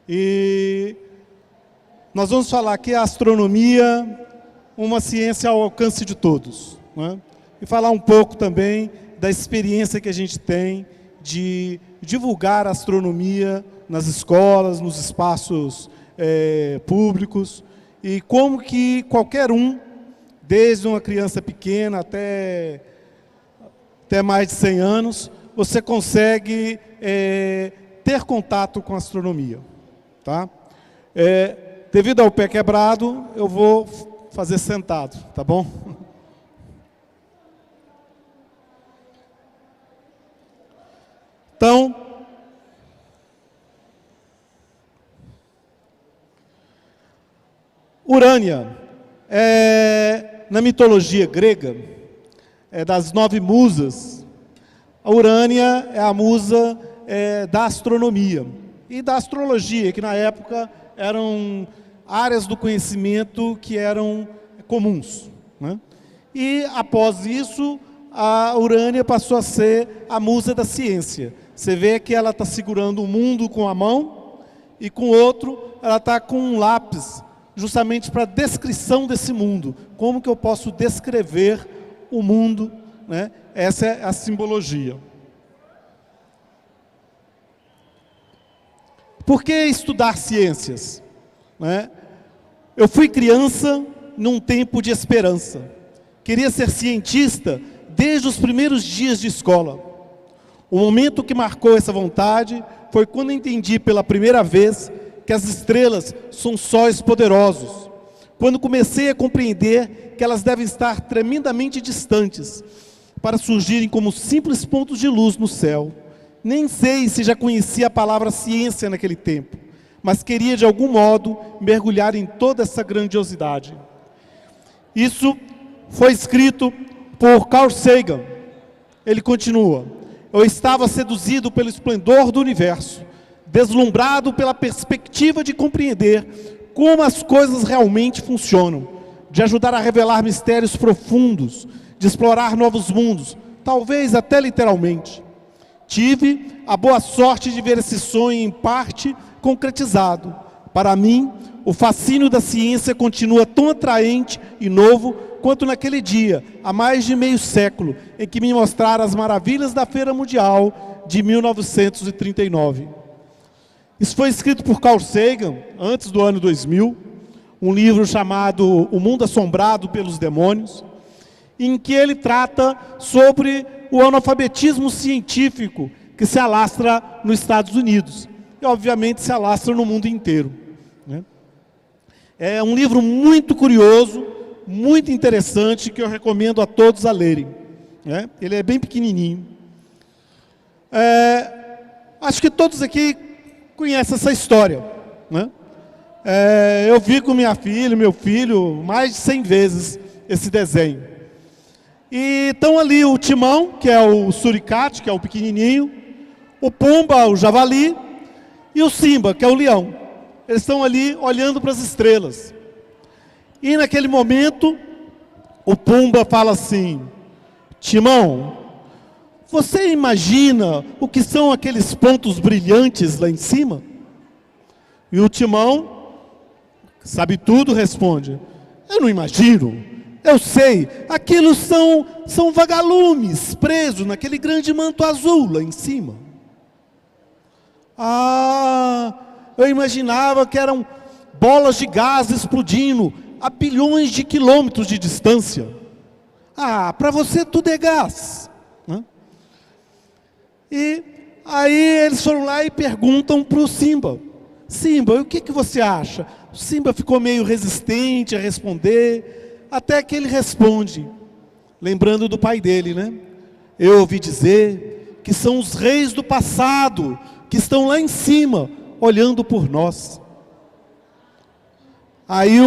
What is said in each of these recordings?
E nós vamos falar que a astronomia, uma ciência ao alcance de todos, né? E falar um pouco também da experiência que a gente tem de divulgar a astronomia nas escolas, nos espaços públicos, e como que qualquer um, desde uma criança pequena até mais de 100 anos, você consegue ter contato com a astronomia. Tá? Devido ao pé quebrado, eu vou fazer sentado, tá bom? Então, Urânia, na mitologia grega, das 9 musas, a Urânia é a musa da astronomia e da astrologia, que na época eram áreas do conhecimento que eram comuns, né? E após isso, a Urânia passou a ser a musa da ciência. Você vê que ela está segurando o mundo com a mão e com o outro ela está com um lápis, justamente para a descrição desse mundo. Como que eu posso descrever o mundo, né? Essa é a simbologia. Por que estudar ciências? Né? Eu fui criança num tempo de esperança. Queria ser cientista desde os primeiros dias de escola. O momento que marcou essa vontade foi quando entendi pela primeira vez que as estrelas são sóis poderosos. Quando comecei a compreender que elas devem estar tremendamente distantes para surgirem como simples pontos de luz no céu. Nem sei se já conhecia a palavra ciência naquele tempo, mas queria de algum modo mergulhar em toda essa grandiosidade. Isso foi escrito por Carl Sagan. Ele continua: eu estava seduzido pelo esplendor do universo, deslumbrado pela perspectiva de compreender como as coisas realmente funcionam, de ajudar a revelar mistérios profundos, de explorar novos mundos, talvez até literalmente. Tive a boa sorte de ver esse sonho em parte concretizado. Para mim, o fascínio da ciência continua tão atraente e novo quanto naquele dia, há mais de meio século, em que me mostraram as maravilhas da Feira Mundial de 1939. Isso foi escrito por Carl Sagan, antes do ano 2000, um livro chamado O Mundo Assombrado pelos Demônios, em que ele trata sobre o analfabetismo científico que se alastra nos Estados Unidos e, obviamente, se alastra no mundo inteiro, né? É um livro muito curioso, muito interessante, que eu recomendo a todos a lerem, né? Ele é bem pequenininho. Acho que todos aqui conhecem essa história, né? Eu vi com minha filha, meu filho, mais de 100 vezes esse desenho. E estão ali o Timão, que é o suricate, que é o pequenininho, o Pumba, o javali, e o Simba, que é o leão. Eles estão ali olhando para as estrelas. E naquele momento, o Pumba fala assim: Timão, você imagina o que são aqueles pontos brilhantes lá em cima? E o Timão, sabe tudo, responde: eu não imagino, eu sei, aquilo são vagalumes presos naquele grande manto azul lá em cima. Ah, eu imaginava que eram bolas de gás explodindo a bilhões de quilômetros de distância. Ah, para você tudo é gás, né? E aí eles foram lá e perguntam para o Simba: Simba, o que você acha? O Simba ficou meio resistente a responder, até que ele responde, lembrando do pai dele, né? Eu ouvi dizer que são os reis do passado que estão lá em cima, olhando por nós. Aí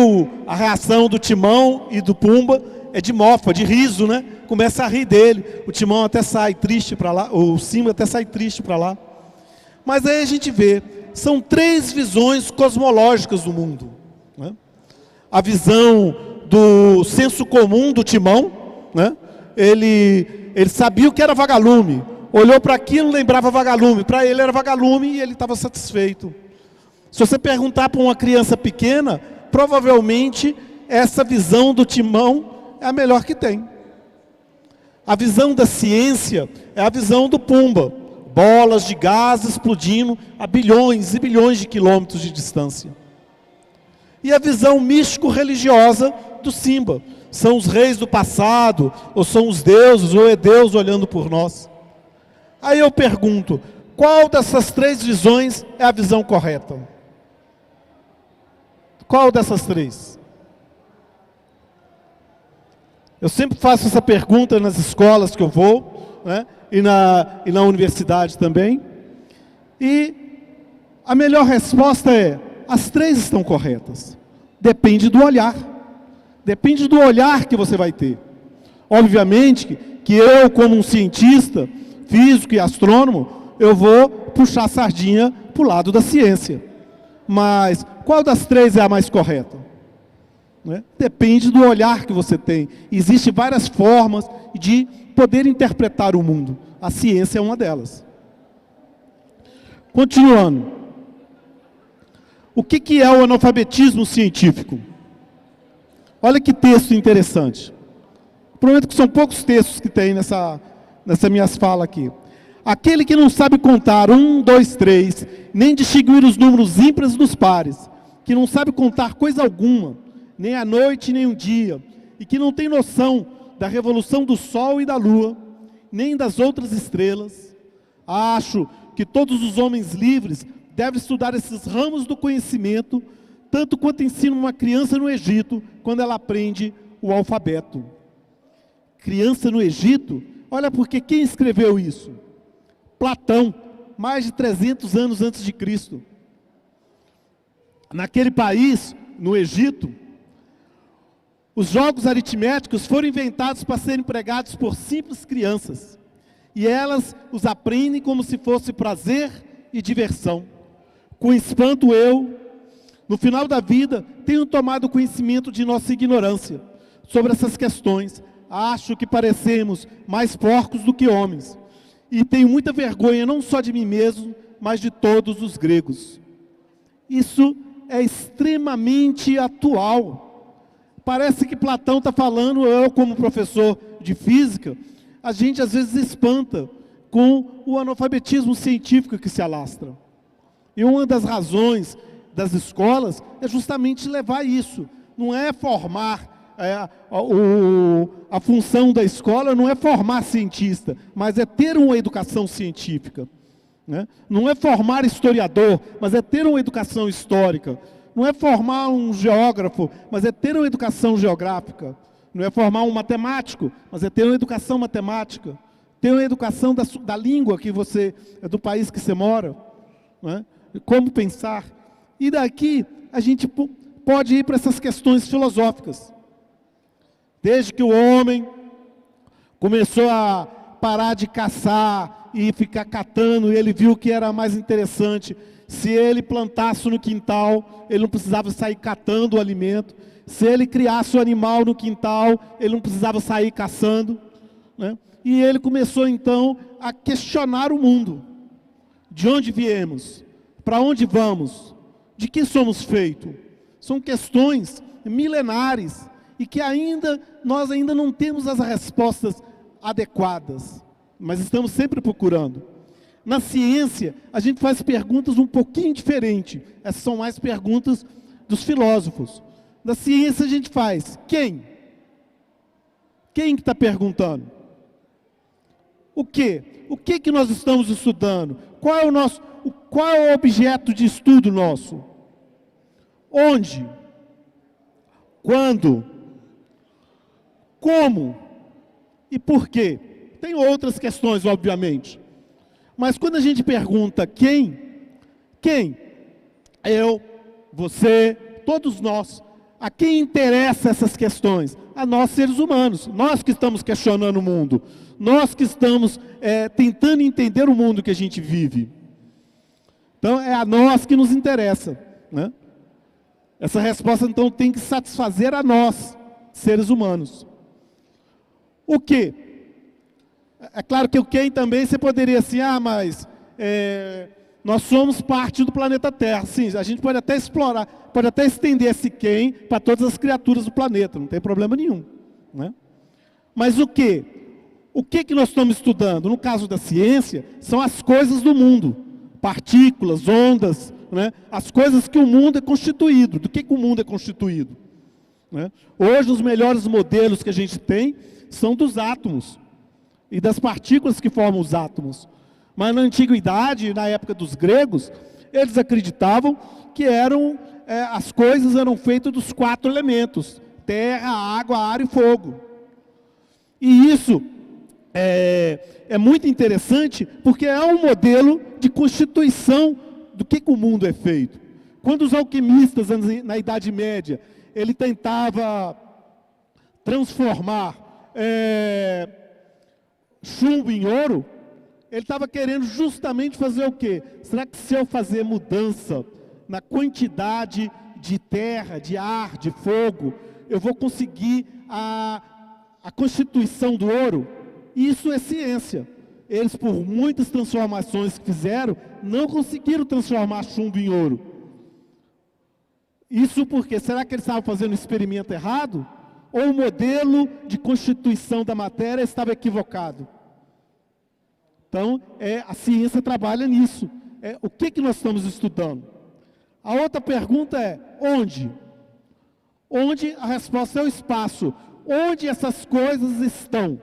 a reação do Timão e do Pumba é de mofa, de riso, né? Começa a rir dele. O Timão até sai triste para lá, o Simba até sai triste para lá. Mas aí a gente vê, são 3 visões cosmológicas do mundo, né? A visão do senso comum do Timão, né? Ele sabia o que era vagalume, olhou para aquilo, lembrava vagalume, para ele era vagalume e ele estava satisfeito. Se você perguntar para uma criança pequena, provavelmente essa visão do timão é a melhor que tem. A visão da ciência é a visão do Pumba. Bolas de gás explodindo a bilhões e bilhões de quilômetros de distância. E a visão místico-religiosa do Simba. São os reis do passado, ou são os deuses, ou é Deus olhando por nós. Aí eu pergunto, qual dessas três visões é a visão correta? Qual dessas três? Eu sempre faço essa pergunta nas escolas que eu vou, né? E na universidade também. E a melhor resposta é, as três estão corretas. Depende do olhar. Depende do olhar que você vai ter. Obviamente que eu, como um cientista, físico e astrônomo, eu vou puxar a sardinha para o lado da ciência. Mas qual das três é a mais correta? Né? Depende do olhar que você tem. Existem várias formas de poder interpretar o mundo. A ciência é uma delas. Continuando. O que é o analfabetismo científico? Olha que texto interessante. Prometo que são poucos textos que tem nessa minhas falas aqui. Aquele que não sabe contar 1, 2, 3, nem distinguir os números ímpares dos pares, que não sabe contar coisa alguma, nem a noite, nem o dia, e que não tem noção da revolução do Sol e da Lua, nem das outras estrelas. Acho que todos os homens livres devem estudar esses ramos do conhecimento, tanto quanto ensina uma criança no Egito, quando ela aprende o alfabeto. Criança no Egito? Olha, porque quem escreveu isso? Platão, mais de 300 anos antes de Cristo. Naquele país, no Egito, os jogos aritméticos foram inventados para serem empregados por simples crianças. E elas os aprendem como se fosse prazer e diversão. Com espanto eu, no final da vida, tenho tomado conhecimento de nossa ignorância sobre essas questões. Acho que parecemos mais porcos do que homens. E tenho muita vergonha não só de mim mesmo, mas de todos os gregos. Isso é extremamente atual. Parece que Platão está falando, eu como professor de física, a gente às vezes espanta com o analfabetismo científico que se alastra. E uma das razões das escolas é justamente levar isso. Não é formar, a função da escola não é formar cientista, mas é ter uma educação científica. Né? Não é formar historiador, mas é ter uma educação histórica. Não é formar um geógrafo, mas é ter uma educação geográfica. Não é formar um matemático, mas é ter uma educação matemática. Ter uma educação da língua que você, do país que você mora. Né? Como pensar. E daqui a gente pode ir para essas questões filosóficas. Desde que o homem começou a parar de caçar e ficar catando, ele viu que era mais interessante. Se ele plantasse no quintal, ele não precisava sair catando o alimento. Se ele criasse o animal no quintal, ele não precisava sair caçando. Né? E ele começou então a questionar o mundo. De onde viemos? Para onde vamos? De que somos feitos? São questões milenares e que nós ainda não temos as respostas adequadas, mas estamos sempre procurando. Na ciência, a gente faz perguntas um pouquinho diferentes. Essas são mais perguntas dos filósofos. Na ciência a gente faz, quem? Quem que está perguntando? O quê? O que que nós estamos estudando? Qual é o objeto de estudo nosso? Onde? Quando? Como? E por quê? Tem outras questões, obviamente. Mas quando a gente pergunta quem? Eu, você, todos nós. A quem interessa essas questões? A nós, seres humanos. Nós que estamos questionando o mundo. Nós que estamos tentando entender o mundo que a gente vive. Então, é a nós que nos interessa. Né? Essa resposta, então, tem que satisfazer a nós, seres humanos. O quê? É claro que o quem também você poderia assim, mas Nós somos parte do planeta Terra. Sim, a gente pode até explorar, pode até estender esse quem para todas as criaturas do planeta, não tem problema nenhum, né? Mas o quê? O que nós estamos estudando? No caso da ciência, são as coisas do mundo. Partículas, ondas, né? As coisas que o mundo é constituído. Do que o mundo é constituído, né? Hoje, os melhores modelos que a gente tem são dos átomos e das partículas que formam os átomos. Mas na antiguidade, na época dos gregos, eles acreditavam que as coisas eram feitas dos 4 elementos: terra, água, ar e fogo. E isso é muito interessante, porque é um modelo de constituição do que o mundo é feito. Quando os alquimistas, na Idade Média, ele tentava transformar chumbo em ouro, ele estava querendo justamente fazer o quê? Será que se eu fazer mudança na quantidade de terra, de ar, de fogo, eu vou conseguir a constituição do ouro? Isso é ciência. Eles, por muitas transformações que fizeram, não conseguiram transformar chumbo em ouro. Isso porque, será que eles estavam fazendo um experimento errado? Ou o modelo de constituição da matéria estava equivocado? Então, a ciência trabalha nisso. O que nós estamos estudando? A outra pergunta é, onde? Onde? A resposta é o espaço. Onde essas coisas estão?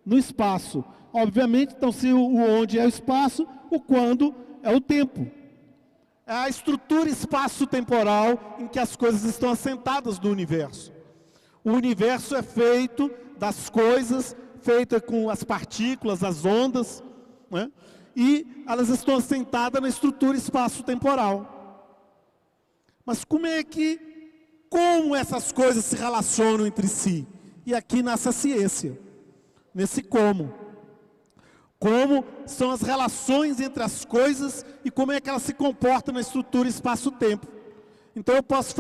No espaço. Obviamente, então, se o onde é o espaço, o quando é o tempo. É a estrutura espaço-temporal em que as coisas estão assentadas no universo. O universo é feito das coisas, feita com as partículas, as ondas, né? E elas estão assentadas na estrutura espaço-temporal. Mas como essas coisas se relacionam entre si? E aqui nasce a ciência, nesse como. Como são as relações entre as coisas e como é que elas se comportam na estrutura espaço-tempo. Então eu posso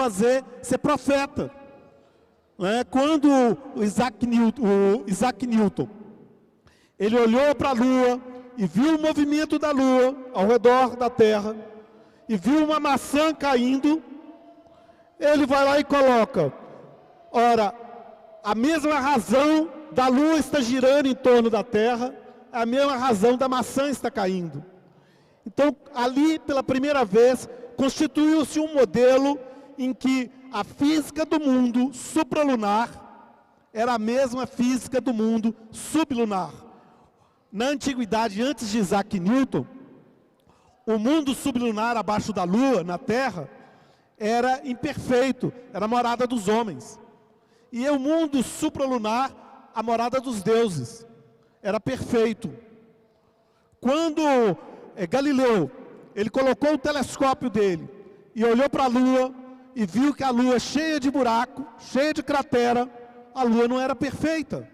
ser profeta. Quando o Isaac Newton, ele olhou para a Lua e viu o movimento da Lua ao redor da Terra, e viu uma maçã caindo, ele vai lá e coloca, ora, a mesma razão da Lua está girando em torno da Terra, a mesma razão da maçã está caindo. Então, ali, pela primeira vez, constituiu-se um modelo em que a física do mundo supralunar era a mesma física do mundo sublunar. Na antiguidade, antes de Isaac Newton, o mundo sublunar abaixo da Lua, na Terra, era imperfeito, era a morada dos homens. E o mundo supralunar, a morada dos deuses, era perfeito. Quando Galileu, ele colocou o telescópio dele e olhou para a Lua e viu que a Lua é cheia de buraco, cheia de cratera, a Lua não era perfeita.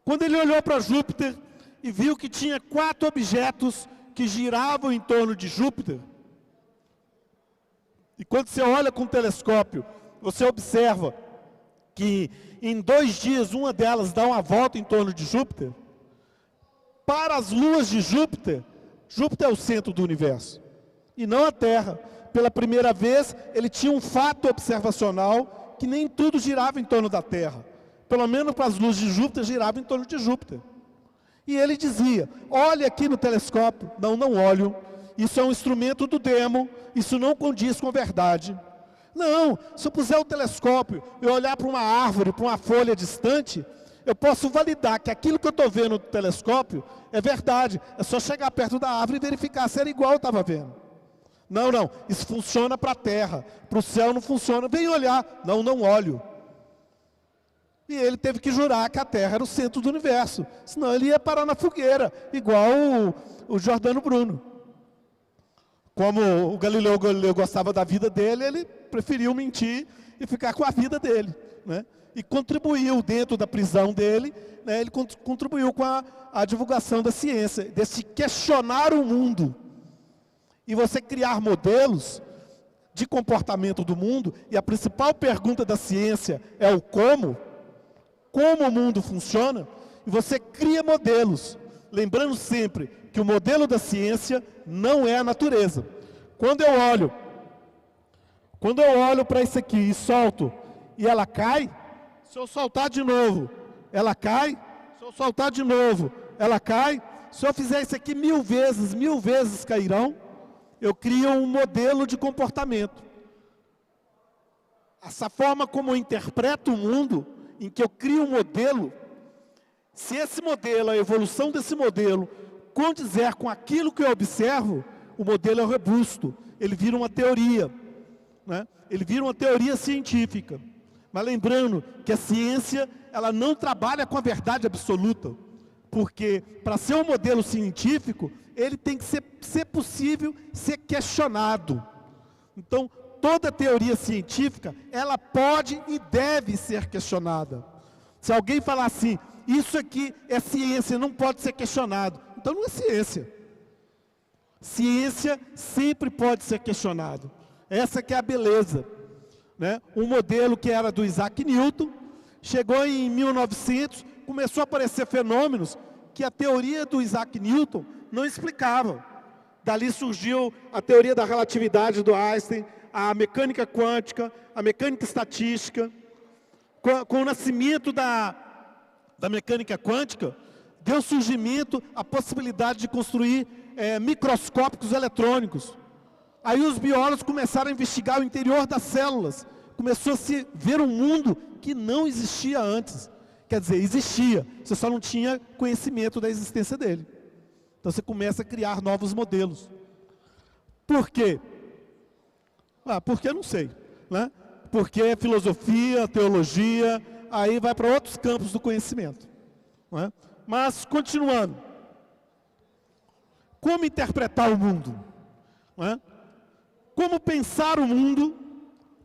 Quando ele olhou para Júpiter e viu que tinha 4 objetos que giravam em torno de Júpiter, e quando você olha com o telescópio, você observa que em 2 dias uma delas dá uma volta em torno de Júpiter. Para as luas de Júpiter, Júpiter é o centro do universo, e não a Terra. Pela primeira vez, ele tinha um fato observacional que nem tudo girava em torno da Terra. Pelo menos para as luas de Júpiter, girava em torno de Júpiter. E ele dizia, olha aqui no telescópio. Não, não olho. Isso é um instrumento do demo, isso não condiz com a verdade. Não, se eu puser o telescópio e olhar para uma árvore, para uma folha distante, eu posso validar que aquilo que eu estou vendo no telescópio é verdade. É só chegar perto da árvore e verificar se era igual eu estava vendo. Não, não, isso funciona para a Terra, para o céu não funciona. Vem olhar. Não, não olho. E ele teve que jurar que a Terra era o centro do universo, senão ele ia parar na fogueira, igual o Giordano Bruno. Como o Galileu gostava da vida dele, ele preferiu mentir e ficar com a vida dele, né? E contribuiu dentro da prisão dele, né? Ele contribuiu com a divulgação da ciência, desse questionar o mundo. E você criar modelos de comportamento do mundo, e a principal pergunta da ciência é o como o mundo funciona, e você cria modelos, lembrando sempre que o modelo da ciência não é a natureza. Quando eu olho para isso aqui e solto, e ela cai, se eu soltar de novo, ela cai, se eu soltar de novo, ela cai, se eu fizer isso aqui 1000 vezes cairão, eu crio um modelo de comportamento. Essa forma como eu interpreto o mundo, em que eu crio um modelo, se esse modelo, a evolução desse modelo, condizer com aquilo que eu observo, o modelo é robusto, ele vira uma teoria, né? Ele vira uma teoria científica. Mas lembrando que a ciência, ela não trabalha com a verdade absoluta, porque para ser um modelo científico, ele tem que ser possível ser questionado. Então, toda teoria científica, ela pode e deve ser questionada. Se alguém falar assim, isso aqui é ciência, não pode ser questionado, então não é ciência. Ciência sempre pode ser questionado. Essa que é a beleza, né? Um modelo que era do Isaac Newton, chegou em 1900, começou a aparecer fenômenos que a teoria do Isaac Newton não explicava. Dali surgiu a teoria da relatividade do Einstein, a mecânica quântica, a mecânica estatística. Com o nascimento da mecânica quântica, deu surgimento a possibilidade de construir microscópicos eletrônicos. Aí os biólogos começaram a investigar o interior das células. Começou a se ver um mundo que não existia antes. Quer dizer, existia, você só não tinha conhecimento da existência dele. Então você começa a criar novos modelos. Por quê? Porque eu não sei, né? Porque é filosofia, teologia, aí vai para outros campos do conhecimento, né? Mas, continuando. Como interpretar o mundo? Né? Como pensar o mundo?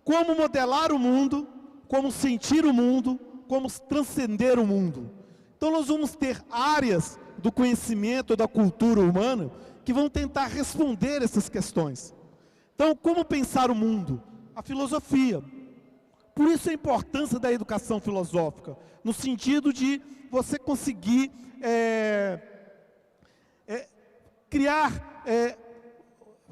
Como modelar o mundo? Como sentir o mundo? Como transcender o mundo? Então nós vamos ter áreas do conhecimento, da cultura humana, que vão tentar responder essas questões. Então, como pensar o mundo? A filosofia. Por isso a importância da educação filosófica, no sentido de você conseguir criar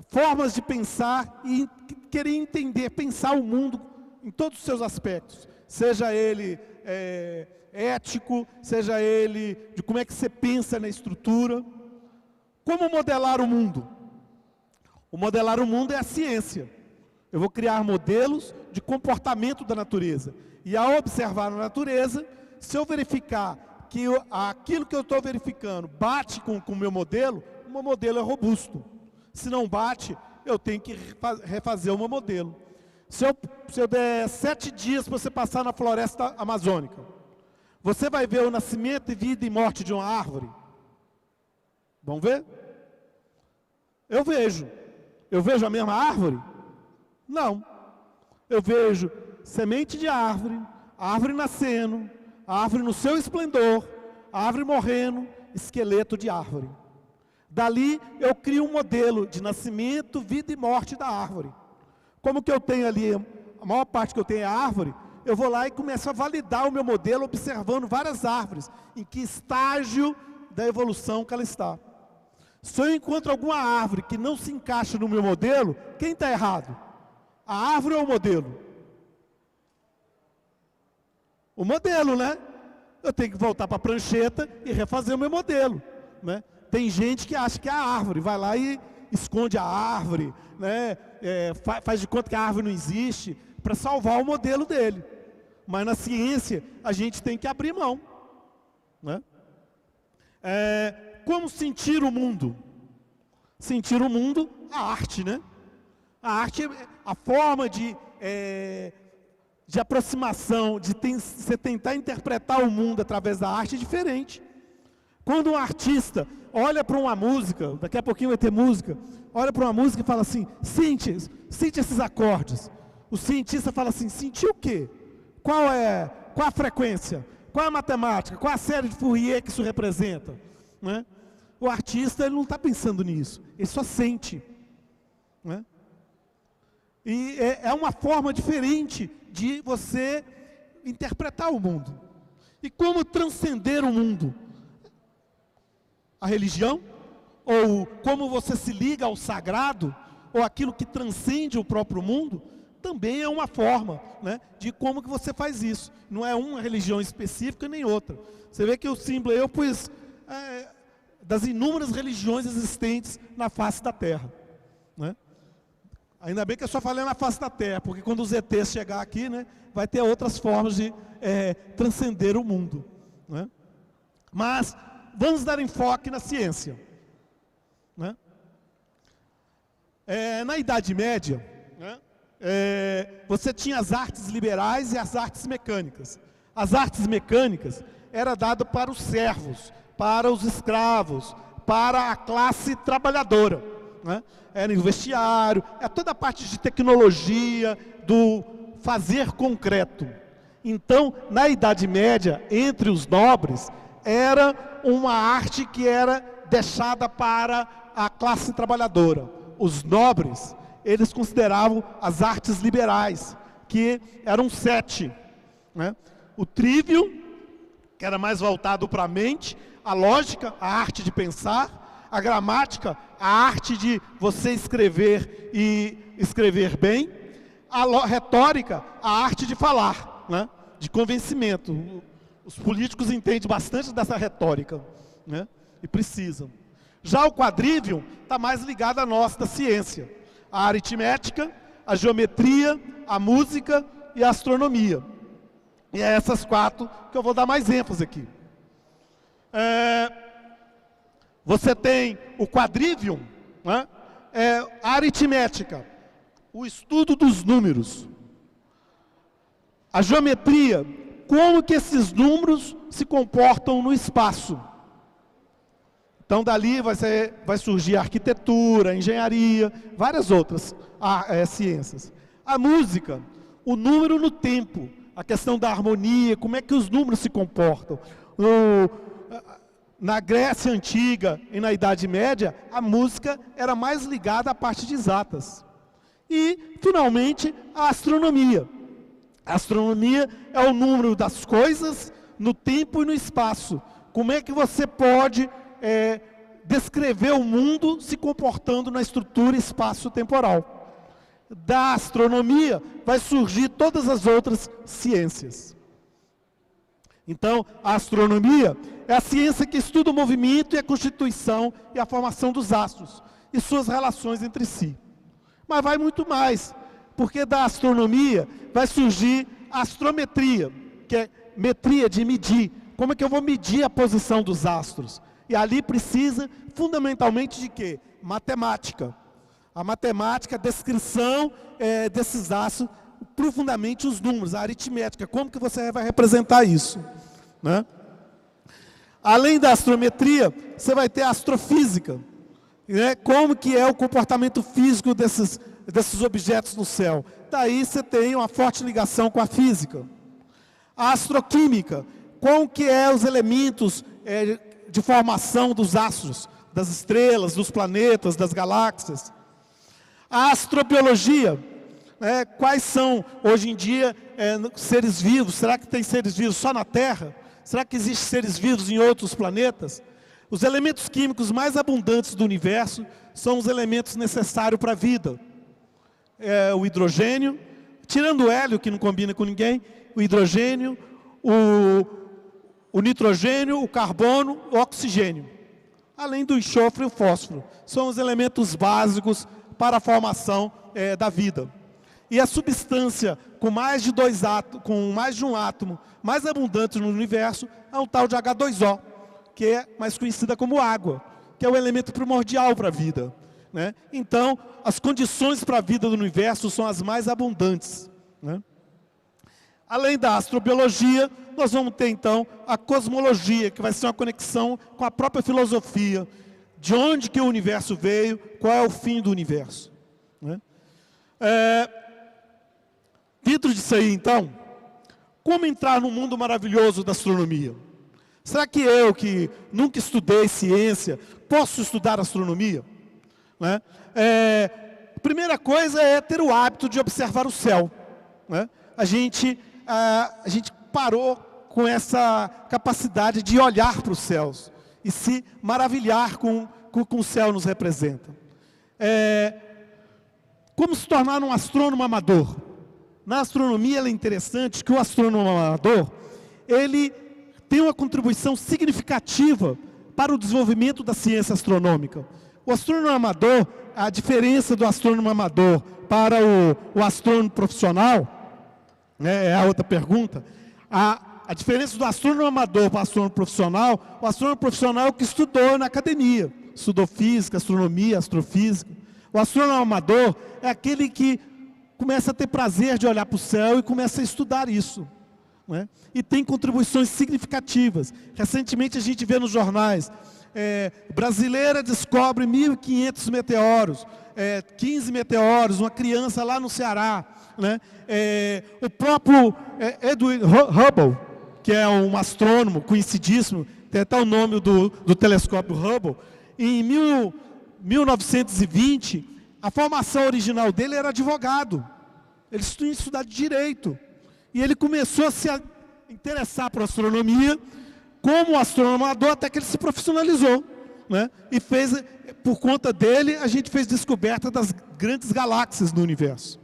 formas de pensar e querer entender, pensar o mundo em todos os seus aspectos. Seja ele ético, seja ele de como é que você pensa na estrutura. Como modelar o mundo? O modelar o mundo é a ciência. Eu vou criar modelos de comportamento da natureza. E ao observar a natureza, se eu verificar que aquilo que eu estou verificando bate com o meu modelo é robusto. Se não bate, eu tenho que refazer o meu modelo. Se eu der 7 dias para você passar na floresta amazônica, você vai ver o nascimento e vida e morte de uma árvore? Vamos ver? Eu vejo. Eu vejo a mesma árvore? Não. Eu vejo semente de árvore, árvore nascendo, árvore no seu esplendor, árvore morrendo, esqueleto de árvore. Dali eu crio um modelo de nascimento, vida e morte da árvore. Como que eu tenho ali, a maior parte que eu tenho é árvore, eu vou lá e começo a validar o meu modelo observando várias árvores, em que estágio da evolução que ela está. Se eu encontro alguma árvore que não se encaixa no meu modelo, quem está errado? A árvore ou o modelo? O modelo, né? Eu tenho que voltar para a prancheta e refazer o meu modelo, né? Tem gente que acha que é a árvore, vai lá e esconde a árvore, né? Faz de conta que a árvore não existe, para salvar o modelo dele. Mas na ciência, a gente tem que abrir mão, né? Como sentir o mundo? Sentir o mundo, a arte, né? A arte, a forma de aproximação, de você tentar interpretar o mundo através da arte é diferente. Quando um artista olha para uma música, daqui a pouquinho vai ter música, olha para uma música e fala assim, sente esses acordes. O cientista fala assim, sentir o quê? Qual a frequência? Qual a matemática? Qual a série de Fourier que isso representa? Né? O artista, ele não está pensando nisso, ele só sente, né? E é uma forma diferente de você interpretar o mundo. E como transcender o mundo? A religião? ou como você se liga ao sagrado, ou aquilo que transcende o próprio mundo, também é uma forma, né, de como que você faz isso. Não é uma religião específica nem outra. Você vê que o símbolo, eu pus das inúmeras religiões existentes na face da Terra, né? Ainda bem que eu só falei na face da Terra, porque quando os ETs chegar aqui, né, vai ter outras formas de transcender o mundo, né? Mas vamos dar enfoque na ciência, né? Na Idade Média, né, você tinha as artes liberais e as artes mecânicas. As artes mecânicas era dado para os servos, para os escravos, para a classe trabalhadora, né? Era o vestiário, toda a parte de tecnologia, do fazer concreto. Então, na Idade Média, entre os nobres, era uma arte que era deixada para a classe trabalhadora. Os nobres, eles consideravam as artes liberais, que eram 7, né? O trivium, que era mais voltado para a mente, a lógica, a arte de pensar, a gramática, a arte de você escrever e escrever bem, a retórica, a arte de falar, né, de convencimento. Os políticos entendem bastante dessa retórica, né, e precisam. Já o quadrivium está mais ligado a nós, da ciência. A aritmética, a geometria, a música e a astronomia. E é essas 4 que eu vou dar mais ênfase aqui. Você tem o quadrivium, né? A aritmética, o estudo dos números. A geometria, como que esses números se comportam no espaço. Então, dali vai surgir a arquitetura, a engenharia, várias outras ciências. A música, o número no tempo, a questão da harmonia, como é que os números se comportam. Na Grécia Antiga e na Idade Média, a música era mais ligada à parte de exatas. E, finalmente, a astronomia. A astronomia é o número das coisas no tempo e no espaço. Como é que você pode descrever o mundo se comportando na estrutura espaço-temporal? Da astronomia vai surgir todas as outras ciências. Então, a astronomia é a ciência que estuda o movimento e a constituição e a formação dos astros e suas relações entre si. Mas vai muito mais, porque da astronomia vai surgir a astrometria, que é metria de medir. Como é que eu vou medir a posição dos astros? E ali precisa fundamentalmente de quê? Matemática. A matemática, a descrição desses astros, profundamente os números, a aritmética, como que você vai representar isso, né? Além da astrometria, você vai ter a astrofísica, né? Como que é o comportamento físico desses objetos no céu. Daí você tem uma forte ligação com a física. A astroquímica, como que é os elementos de formação dos astros, das estrelas, dos planetas, das galáxias. A astrobiologia, quais são, hoje em dia, seres vivos? Será que tem seres vivos só na Terra? Será que existem seres vivos em outros planetas? Os elementos químicos mais abundantes do universo são os elementos necessários para a vida. O hidrogênio, tirando o hélio, que não combina com ninguém, o hidrogênio, o nitrogênio, o carbono, o oxigênio. Além do enxofre e o fósforo. São os elementos básicos para a formação da vida. E a substância com mais de um átomo mais abundante no universo é um tal de H2O, que é mais conhecida como água, que é o elemento primordial para a vida, né? Então, as condições para a vida do universo são as mais abundantes, né? Além da astrobiologia, nós vamos ter então a cosmologia, que vai ser uma conexão com a própria filosofia, de onde que o universo veio, qual é o fim do universo, né? Dentro disso aí, então, como entrar no mundo maravilhoso da astronomia? Será que eu, que nunca estudei ciência, posso estudar astronomia? Né? Primeira coisa é ter o hábito de observar o céu, né? A gente parou com essa capacidade de olhar para os céus e se maravilhar com com o céu nos representa. Como se tornar um astrônomo amador? Na astronomia é interessante que o astrônomo amador, ele tem uma contribuição significativa para o desenvolvimento da ciência astronômica. O astrônomo amador, a diferença do astrônomo amador para o astrônomo profissional, né, é a outra pergunta, a diferença do astrônomo amador para o astrônomo profissional, o astrônomo profissional é o que estudou na academia, estudou física, astronomia, astrofísica. O astrônomo amador é aquele que começa a ter prazer de olhar para o céu e começa a estudar isso, né? E tem contribuições significativas. Recentemente a gente vê nos jornais, brasileira descobre 1.500 meteoros, 15 meteoros, uma criança lá no Ceará, né? O próprio Edwin Hubble, que é um astrônomo conhecidíssimo, tem até o nome do telescópio Hubble, em 1920, a formação original dele era advogado. Ele tinha estudado direito. E ele começou a se interessar por astronomia como astrônomo amador até que ele se profissionalizou, né? E fez, por conta dele, a gente fez descoberta das grandes galáxias no universo.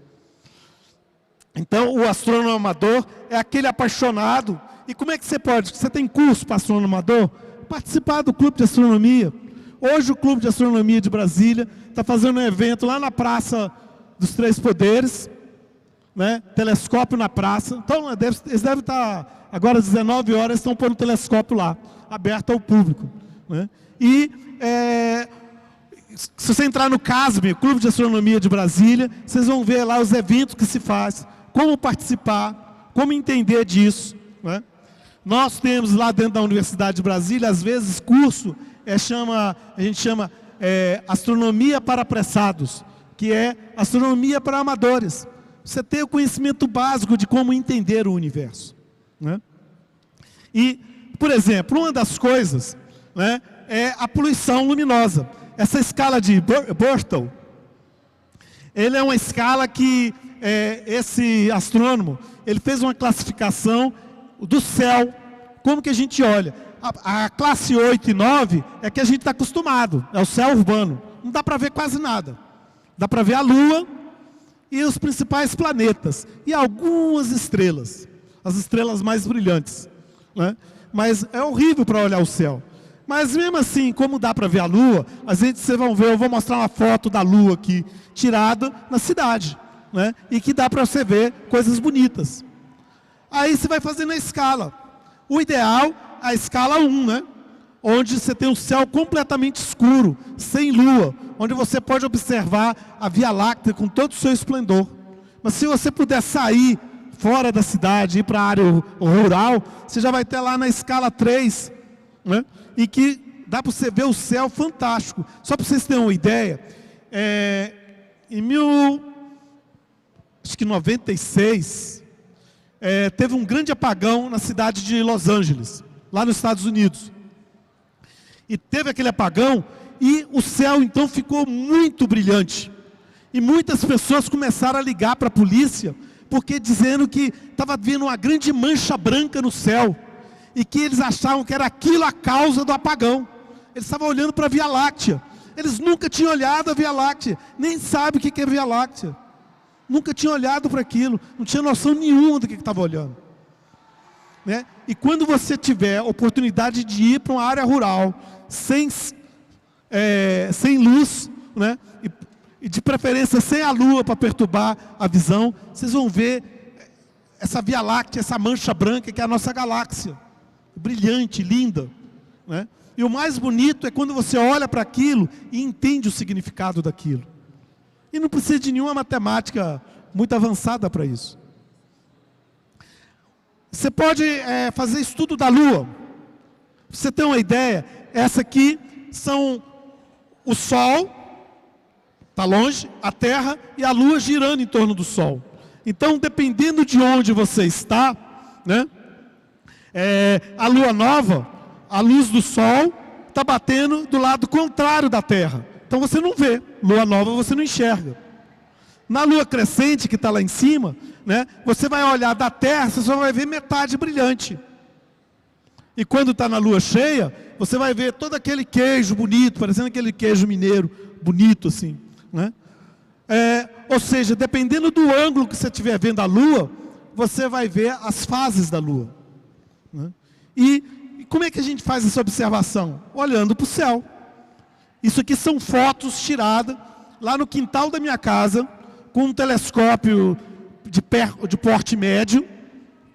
Então, o astrônomo amador é aquele apaixonado. E como é que você pode? Você tem curso para astrônomo amador? Participar do Clube de Astronomia. Hoje o Clube de Astronomia de Brasília está fazendo um evento lá na Praça dos Três Poderes, né? Telescópio na praça. Então, eles devem estar, agora às 19 horas, estão pondo um telescópio lá, aberto ao público, né? E se você entrar no CASB, Clube de Astronomia de Brasília, vocês vão ver lá os eventos que se faz, como participar, como entender disso, né? Nós temos lá dentro da Universidade de Brasília, às vezes, curso, a gente chama Astronomia para Apressados, que é astronomia para amadores. Você tem o conhecimento básico de como entender o universo, né? E, por exemplo, uma das coisas, né, é a poluição luminosa. Essa escala de Bortle, ele é uma escala que esse astrônomo, ele fez uma classificação do céu, como que a gente olha. A classe 8 e 9 é que a gente está acostumado, é o céu urbano. Não dá para ver quase nada. Dá para ver a Lua e os principais planetas. E algumas estrelas, as estrelas mais brilhantes, né? Mas é horrível para olhar o céu. Mas mesmo assim, como dá para ver a Lua, vocês vão ver, eu vou mostrar uma foto da Lua aqui, tirada na cidade, né? E que dá para você ver coisas bonitas. Aí você vai fazendo a escala. O ideal, a escala 1, né? Onde você tem o céu completamente escuro, sem lua, onde você pode observar a Via Láctea com todo o seu esplendor. Mas se você puder sair fora da cidade, ir para a área rural, você já vai ter lá na escala 3, né? E que dá para você ver o céu fantástico. Só para vocês terem uma ideia, em 1996, teve um grande apagão na cidade de Los Angeles, lá nos Estados Unidos. E teve aquele apagão e o céu então ficou muito brilhante. E muitas pessoas começaram a ligar para a polícia, porque dizendo que estava vendo uma grande mancha branca no céu. E que eles achavam que era aquilo a causa do apagão. Eles estavam olhando para a Via Láctea. Eles nunca tinham olhado a Via Láctea, nem sabem o que é Via Láctea. Nunca tinham olhado para aquilo, não tinha noção nenhuma do que estava olhando, né? E quando você tiver oportunidade de ir para uma área rural, sem luz, né? E de preferência sem a lua para perturbar a visão, vocês vão ver essa Via Láctea, essa mancha branca que é a nossa galáxia, brilhante, linda, né? E o mais bonito é quando você olha para aquilo e entende o significado daquilo. E não precisa de nenhuma matemática muito avançada para isso. Você pode fazer estudo da Lua. Pra você ter uma ideia, essa aqui são o Sol, está longe, a Terra e a Lua girando em torno do Sol. Então, dependendo de onde você está, né, a Lua nova, a luz do Sol está batendo do lado contrário da Terra. Então você não vê, lua nova você não enxerga. Na lua crescente, que está lá em cima, né, você vai olhar da Terra, você só vai ver metade brilhante. E quando está na lua cheia, você vai ver todo aquele queijo bonito, parecendo aquele queijo mineiro, bonito assim, né? Ou seja, dependendo do ângulo que você estiver vendo a lua, você vai ver as fases da lua, né? E como é que a gente faz essa observação? Olhando para o céu. Isso aqui são fotos tiradas lá no quintal da minha casa, com um telescópio de porte médio.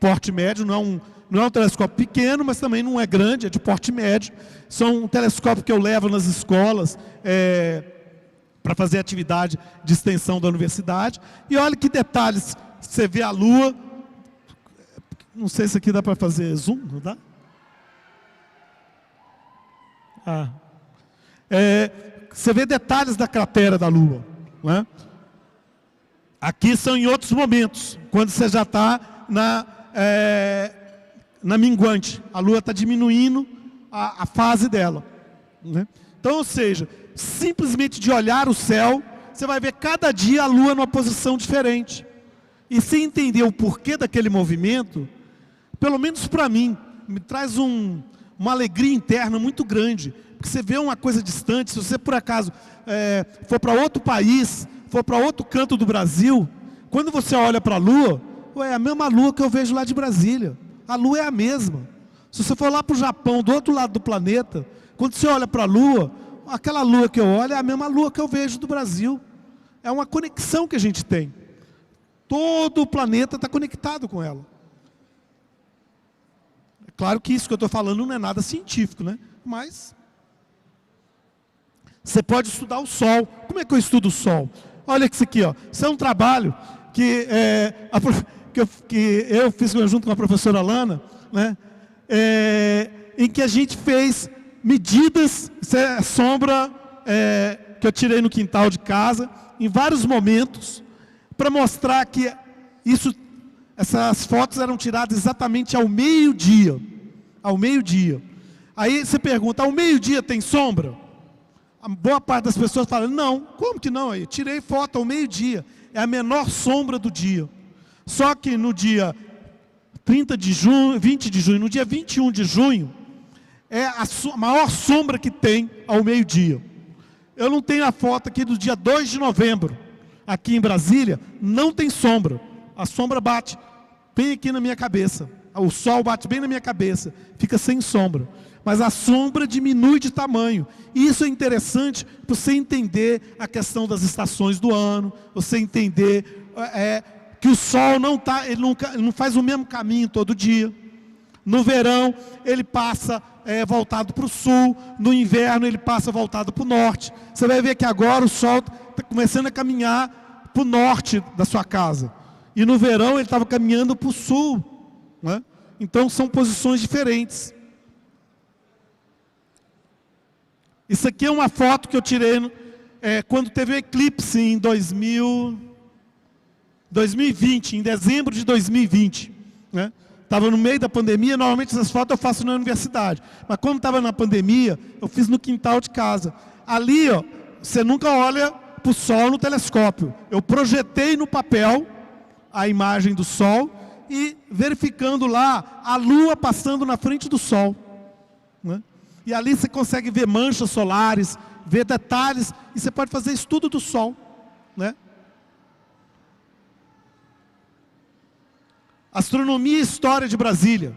Porte médio, não é um telescópio pequeno, mas também não é grande, é de porte médio. São um telescópio que eu levo nas escolas para fazer atividade de extensão da universidade. E olha que detalhes, você vê a lua. Não sei se aqui dá para fazer zoom, não dá? Você vê detalhes da cratera da lua, né? Aqui são em outros momentos, quando você já está na minguante, a lua está diminuindo a fase dela, né? Então, ou seja, simplesmente de olhar o céu, você vai ver cada dia a lua numa posição diferente. E se entender o porquê daquele movimento, pelo menos para mim, me traz uma alegria interna muito grande. Porque você vê uma coisa distante, se você por acaso for para outro país, for para outro canto do Brasil, quando você olha para a lua, é a mesma lua que eu vejo lá de Brasília. A lua é a mesma. Se você for lá para o Japão, do outro lado do planeta, quando você olha para a lua, aquela lua que eu olho é a mesma lua que eu vejo do Brasil. É uma conexão que a gente tem. Todo o planeta está conectado com ela. É claro que isso que eu estou falando não é nada científico, né? Mas você pode estudar o Sol. Como é que eu estudo o Sol? Olha isso aqui, ó. Isso é um trabalho que eu fiz junto com a professora Lana, né? Em que a gente fez medidas, isso é sombra que eu tirei no quintal de casa, em vários momentos, para mostrar que essas fotos eram tiradas exatamente ao meio-dia. Ao meio-dia. Aí você pergunta, ao meio-dia tem sombra? A boa parte das pessoas fala, não, como que não? Eu tirei foto ao meio-dia, é a menor sombra do dia. Só que no dia 30 de junho, 20 de junho, no dia 21 de junho, é a maior sombra que tem ao meio-dia. Eu não tenho a foto aqui do dia 2 de novembro, aqui em Brasília, não tem sombra. A sombra bate bem aqui na minha cabeça, o sol bate bem na minha cabeça, fica sem sombra. Mas a sombra diminui de tamanho. E isso é interessante para você entender a questão das estações do ano, você entender que o sol ele não faz o mesmo caminho todo dia. No verão, ele passa voltado para o sul, no inverno ele passa voltado para o norte. Você vai ver que agora o sol está começando a caminhar para o norte da sua casa. E no verão ele estava caminhando para o sul, né? Então são posições diferentes. Isso aqui é uma foto que eu tirei quando teve o eclipse em 2020, em dezembro de 2020, né? Estava no meio da pandemia, normalmente essas fotos eu faço na universidade. Mas como estava na pandemia, eu fiz no quintal de casa. Ali, ó, você nunca olha para o sol no telescópio. Eu projetei no papel a imagem do sol e verificando lá a lua passando na frente do sol, né? E ali você consegue ver manchas solares, ver detalhes, e você pode fazer estudo do sol, né? Astronomia e História de Brasília.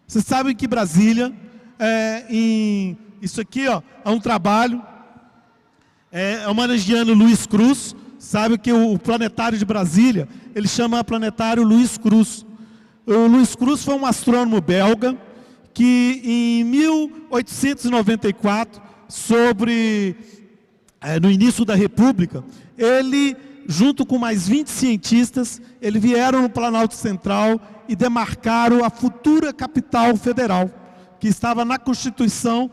Vocês sabem que Brasília, isso aqui ó, é um trabalho, homenageando Luiz Cruz. Sabe que o planetário de Brasília, ele chama planetário Luiz Cruz. O Luiz Cruz foi um astrônomo belga, que em 1894, no início da República, ele, junto com mais 20 cientistas, eles vieram no Planalto Central e demarcaram a futura capital federal, que estava na Constituição,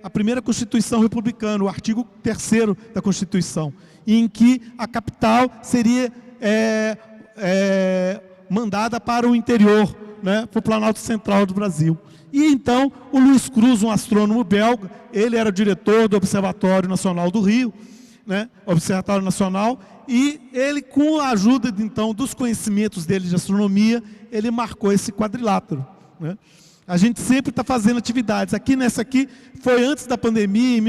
a primeira Constituição republicana, o artigo 3º da Constituição, em que a capital seria mandada para o interior, né, para o Planalto Central do Brasil. E então, o Luiz Cruz, um astrônomo belga, ele era diretor do Observatório Nacional do Rio, né, Observatório Nacional, e ele, com a ajuda então dos conhecimentos dele de astronomia, ele marcou esse quadrilátero, né? A gente sempre está fazendo atividades. Aqui nessa aqui foi antes da pandemia,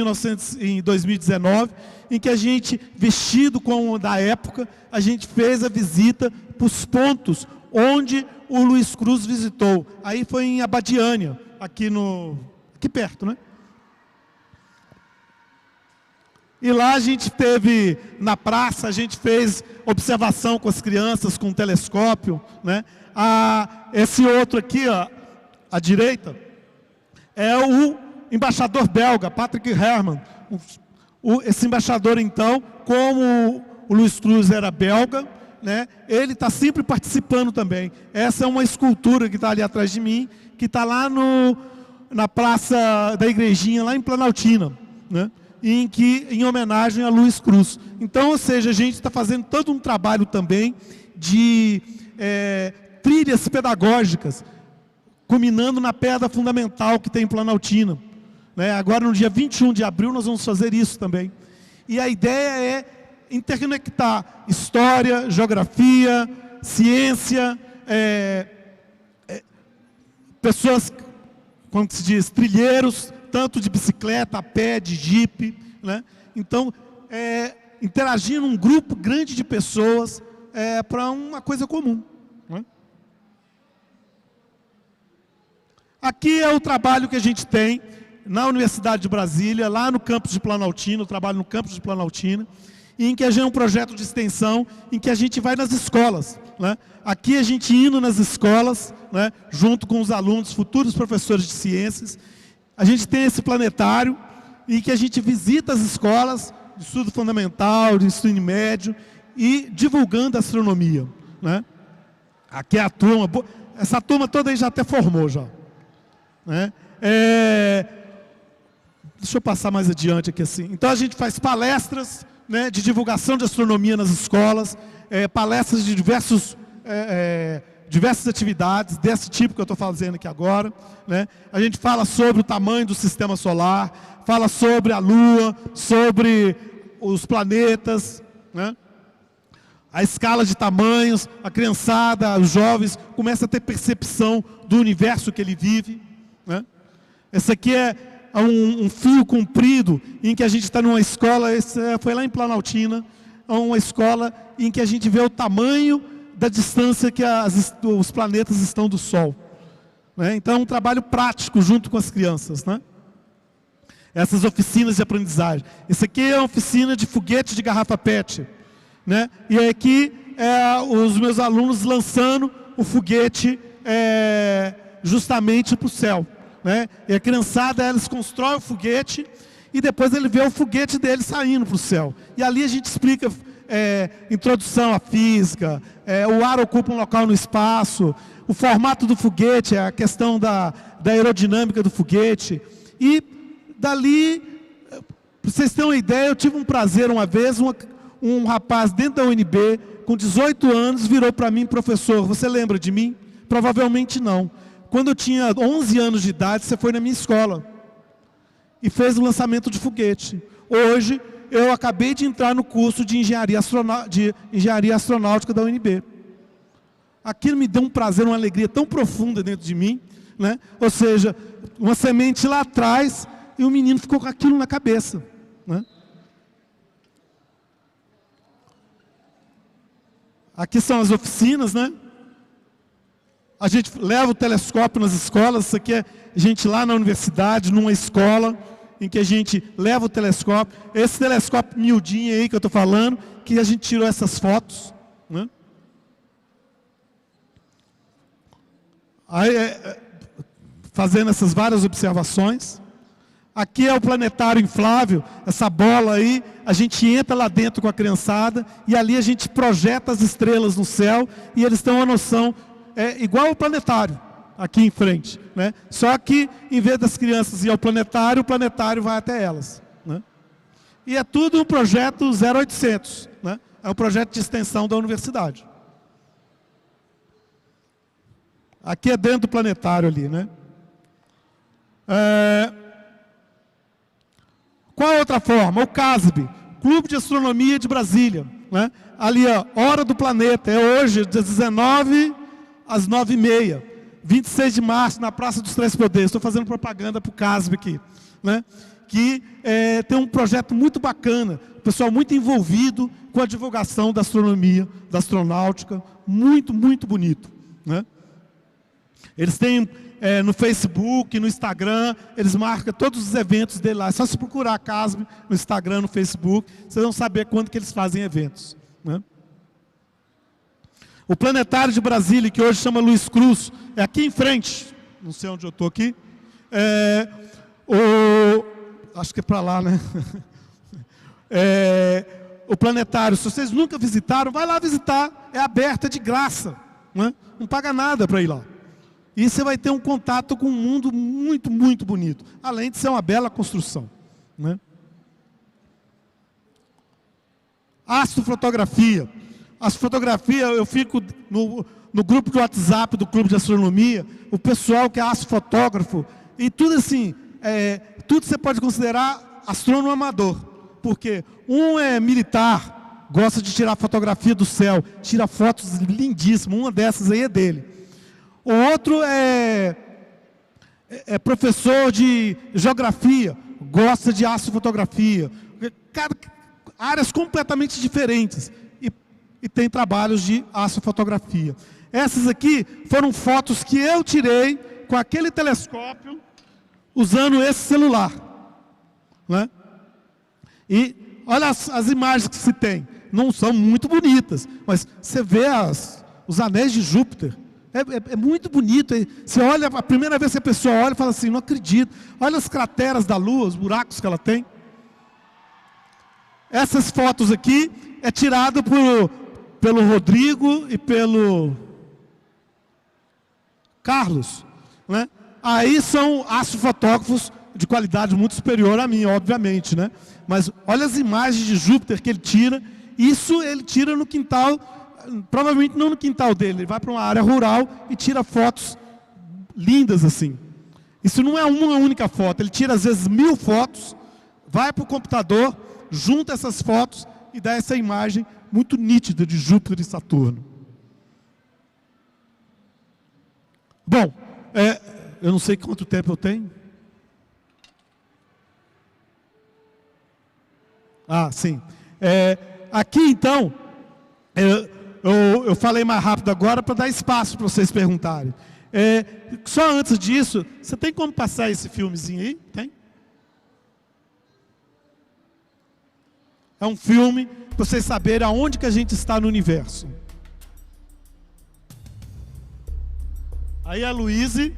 em 2019, em que a gente, vestido como da época, a gente fez a visita para os pontos onde o Luiz Cruz visitou. Aí foi em Abadiânia, aqui perto, né? E lá a gente teve, na praça, a gente fez observação com as crianças, com um telescópio, né? Esse outro aqui, ó, à direita, é o embaixador belga, Patrick Herman. Esse embaixador, então, como o Luiz Cruz era belga, né, ele está sempre participando também. Essa é uma escultura que está ali atrás de mim, que está lá na praça da igrejinha, lá em Planaltina, né? Em homenagem a Luiz Cruz. Então, ou seja, a gente está fazendo todo um trabalho também de trilhas pedagógicas, culminando na pedra fundamental que tem em Planaltina, né? Agora, no dia 21 de abril, nós vamos fazer isso também. E a ideia é interconectar história, geografia, ciência, pessoas, como se diz, trilheiros, tanto de bicicleta, a pé, de jipe, né? Então, interagir num grupo grande de pessoas para uma coisa comum, né? Aqui é o trabalho que a gente tem na Universidade de Brasília, lá no campus de Planaltina, eu trabalho no campus de Planaltina, em que a gente é um projeto de extensão, em que a gente vai nas escolas, né? Aqui a gente indo nas escolas, né, junto com os alunos, futuros professores de ciências. A gente tem esse planetário em que a gente visita as escolas de estudo fundamental, de ensino médio e divulgando a astronomia, né? Aqui é a turma, essa turma toda aí já até formou já, né? Deixa eu passar mais adiante aqui assim. Então a gente faz palestras, né, de divulgação de astronomia nas escolas, palestras de diversas atividades desse tipo que eu estou fazendo aqui agora, né? A gente fala sobre o tamanho do sistema solar, fala sobre a Lua, sobre os planetas, né? A escala de tamanhos, a criançada, os jovens começam a ter percepção do universo que ele vive, né? Esse aqui é um fio comprido em que a gente está numa escola, foi lá em Planaltina, uma escola em que a gente vê o tamanho da distância que os planetas estão do Sol, né? Então é um trabalho prático junto com as crianças, né? Essas oficinas de aprendizagem. Esse aqui é uma oficina de foguete de garrafa PET, né? E aqui os meus alunos lançando o foguete justamente para o céu, né? E a criançada, eles constroem o foguete e depois ele vê o foguete dele saindo para o céu. E ali a gente explica introdução à física, o ar ocupa um local no espaço, o formato do foguete, a questão da aerodinâmica do foguete. E dali, para vocês terem uma ideia, eu tive um prazer uma vez, um rapaz dentro da UNB, com 18 anos, virou para mim: professor, você lembra de mim? Provavelmente não. Quando eu tinha 11 anos de idade, você foi na minha escola e fez o lançamento de foguete. Hoje, eu acabei de entrar no curso de engenharia astronáutica da UNB. Aquilo me deu um prazer, uma alegria tão profunda dentro de mim, né? Ou seja, uma semente lá atrás e o menino ficou com aquilo na cabeça, né? Aqui são as oficinas, né? A gente leva o telescópio nas escolas. Isso aqui é a gente lá na universidade, numa escola, em que a gente leva o telescópio. Esse telescópio miudinho aí que eu estou falando, que a gente tirou essas fotos, né? Aí, fazendo essas várias observações. Aqui é o planetário inflável, essa bola aí, a gente entra lá dentro com a criançada e ali a gente projeta as estrelas no céu e eles têm uma noção, igual ao planetário, aqui em frente, né? Só que, em vez das crianças ir ao planetário, o planetário vai até elas, né? E é tudo um projeto 0800, né? É um projeto de extensão da universidade. Aqui é dentro do planetário ali, né? Qual é outra forma? O CASB, Clube de Astronomia de Brasília, né? Ali, ó, Hora do Planeta, é hoje, das 19 às 9h30. 26 de março, na Praça dos Três Poderes. Estou fazendo propaganda para o CASB aqui, né? Que tem um projeto muito bacana, o pessoal muito envolvido com a divulgação da astronomia, da astronáutica, muito, muito bonito, né? Eles têm no Facebook, no Instagram, eles marcam todos os eventos dele lá. É só se procurar a CASB no Instagram, no Facebook, vocês vão saber quando que eles fazem eventos, né? O Planetário de Brasília, que hoje chama Luiz Cruz, é aqui em frente, não sei onde eu estou aqui, acho que é para lá, né? O planetário, se vocês nunca visitaram, vai lá visitar, é aberto, é de graça, né? Não paga nada para ir lá. E você vai ter um contato com um mundo muito, muito bonito, além de ser uma bela construção, né? Astrofotografia. Astrofotografia, eu fico no grupo de WhatsApp do Clube de Astronomia, o pessoal que é astrofotógrafo, e tudo assim, tudo você pode considerar astrônomo amador, porque um é militar, gosta de tirar fotografia do céu, tira fotos lindíssimas, uma dessas aí é dele. O outro é professor de geografia, gosta de astrofotografia, áreas completamente diferentes, e tem trabalhos de astrofotografia. Essas aqui foram fotos que eu tirei com aquele telescópio, usando esse celular, né? E olha as imagens que se tem, não são muito bonitas, mas você vê os anéis de Júpiter, é muito bonito. Você olha, a primeira vez que a pessoa olha e fala assim, não acredito, olha as crateras da Lua, os buracos que ela tem. Essas fotos aqui é tirado pelo Rodrigo e pelo Carlos, né? Aí são astrofotógrafos de qualidade muito superior a mim, obviamente, né? Mas olha as imagens de Júpiter que ele tira. Isso ele tira no quintal, provavelmente não no quintal dele, ele vai para uma área rural e tira fotos lindas assim. Isso não é uma única foto, ele tira às vezes 1000 fotos, vai para o computador, junta essas fotos e dá essa imagem muito nítida de Júpiter e Saturno. Bom, eu não sei quanto tempo eu tenho. Ah, sim. Aqui então, eu falei mais rápido agora para dar espaço para vocês perguntarem. Só antes disso, você tem como passar esse filmezinho aí? Tem? É um filme para vocês saberem aonde que a gente está no universo. Aí a Luíse.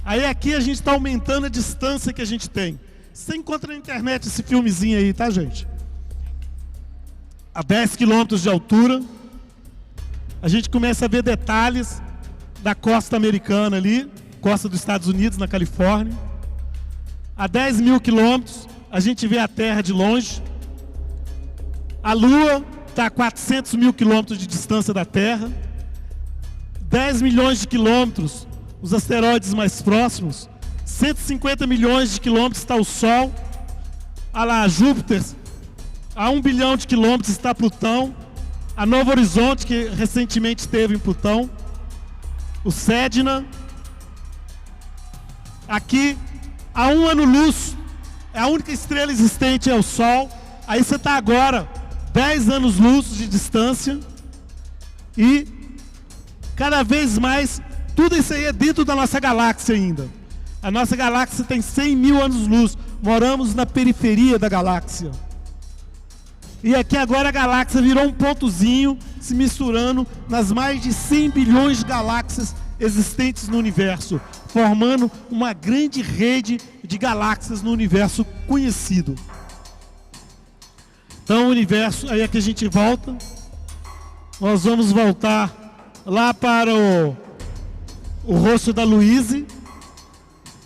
Aí aqui a gente está aumentando a distância que a gente tem. Você encontra na internet esse filmezinho aí, tá, gente? A 10 quilômetros de altura, a gente começa a ver detalhes da costa americana ali, costa dos Estados Unidos, na Califórnia. A 10 mil quilômetros, a gente vê a Terra de longe. A Lua está a 400 mil quilômetros de distância da Terra. 10 milhões de quilômetros, os asteroides mais próximos. 150 milhões de quilômetros está o Sol. Olha lá, Júpiter. A 1 bilhão de quilômetros está Plutão. A Novo Horizonte, que recentemente esteve em Plutão. O Sedna. Aqui, a 1 ano-luz, é a única estrela existente, é o Sol. Aí você está agora 10 anos-luz de distância. E cada vez mais, tudo isso aí é dentro da nossa galáxia ainda. A nossa galáxia tem 100 mil anos-luz. Moramos na periferia da galáxia. E aqui agora a galáxia virou um pontozinho, se misturando nas mais de 100 bilhões de galáxias existentes no universo, formando uma grande rede de galáxias no universo conhecido. Então o universo, aí é que a gente volta. Nós vamos voltar lá para o rosto da Luíse,